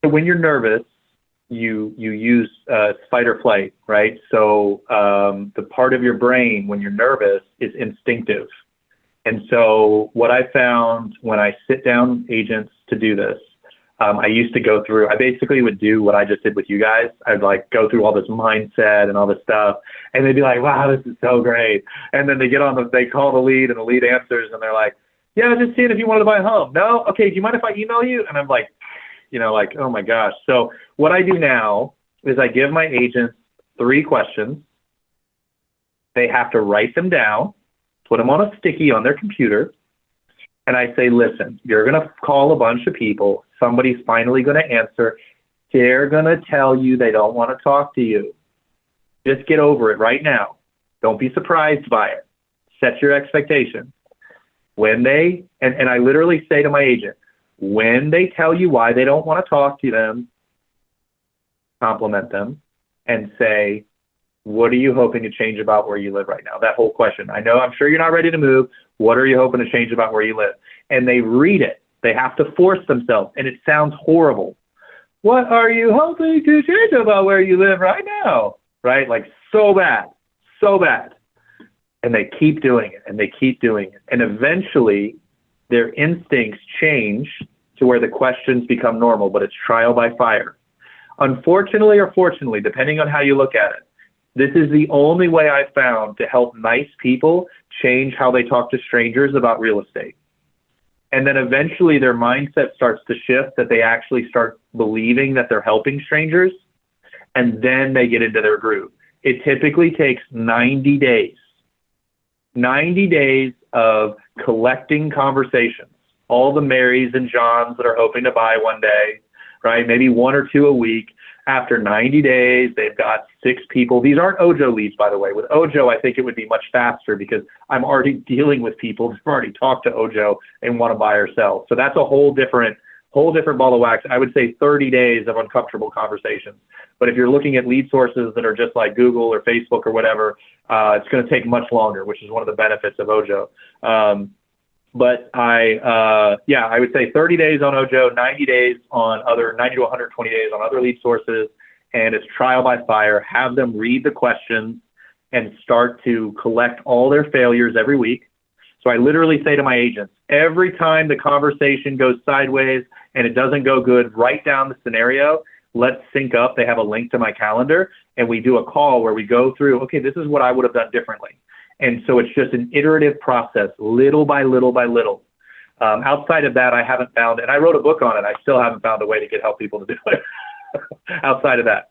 So when you're nervous, you use fight or flight, right? So the part of your brain when you're nervous is instinctive. And so what I found when I sit down agents to do this, I used to go through, I basically would do what I just did with you guys. I'd like go through all this mindset and all this stuff. And they'd be like, wow, this is so great. And then they get on they call the lead and the lead answers and they're like, yeah, I was just seeing if you wanted to buy a home. No? Okay. Do you mind if I email you? And I'm like, like, oh my gosh. So what I do now is I give my agents 3 questions. They have to write them down, put them on a sticky on their computer. And I say, listen, you're going to call a bunch of people. Somebody's finally going to answer. They're going to tell you they don't want to talk to you. Just get over it right now. Don't be surprised by it. Set your expectations. When they, and I literally say to my agent, when they tell you why they don't want to talk to them, compliment them and say, what are you hoping to change about where you live right now? That whole question. I'm sure you're not ready to move. What are you hoping to change about where you live? And they read it. They have to force themselves. And it sounds horrible. What are you hoping to change about where you live right now? Right? Like so bad, so bad. And they keep doing it and they keep doing it. And eventually their instincts change to where the questions become normal, but it's trial by fire. Unfortunately or fortunately, depending on how you look at it, this is the only way I've found to help nice people change how they talk to strangers about real estate. And then eventually their mindset starts to shift, that they actually start believing that they're helping strangers, and then they get into their groove. It typically takes 90 days. 90 days of collecting conversations, all the Marys and Johns that are hoping to buy one day, right? Maybe 1 or 2 a week. After 90 days, they've got 6 people. These aren't Ojo leads, by the way. With Ojo, I think it would be much faster because I'm already dealing with people who've already talked to Ojo and want to buy or sell. So that's a whole different ball of wax. I would say 30 days of uncomfortable conversations. But if you're looking at lead sources that are just like Google or Facebook or whatever, it's going to take much longer, which is one of the benefits of Ojo. But I would say 30 days on Ojo, 90 days on 90 to 120 days on other lead sources. And it's trial by fire. Have them read the questions and start to collect all their failures every week. So I literally say to my agents, every time the conversation goes sideways and it doesn't go good, write down the scenario. Let's sync up. They have a link to my calendar and we do a call where we go through, okay, this is what I would have done differently. And so it's just an iterative process, little by little by little. Outside of that, I haven't found, and I wrote a book on it, I still haven't found a way to help people to do it outside of that.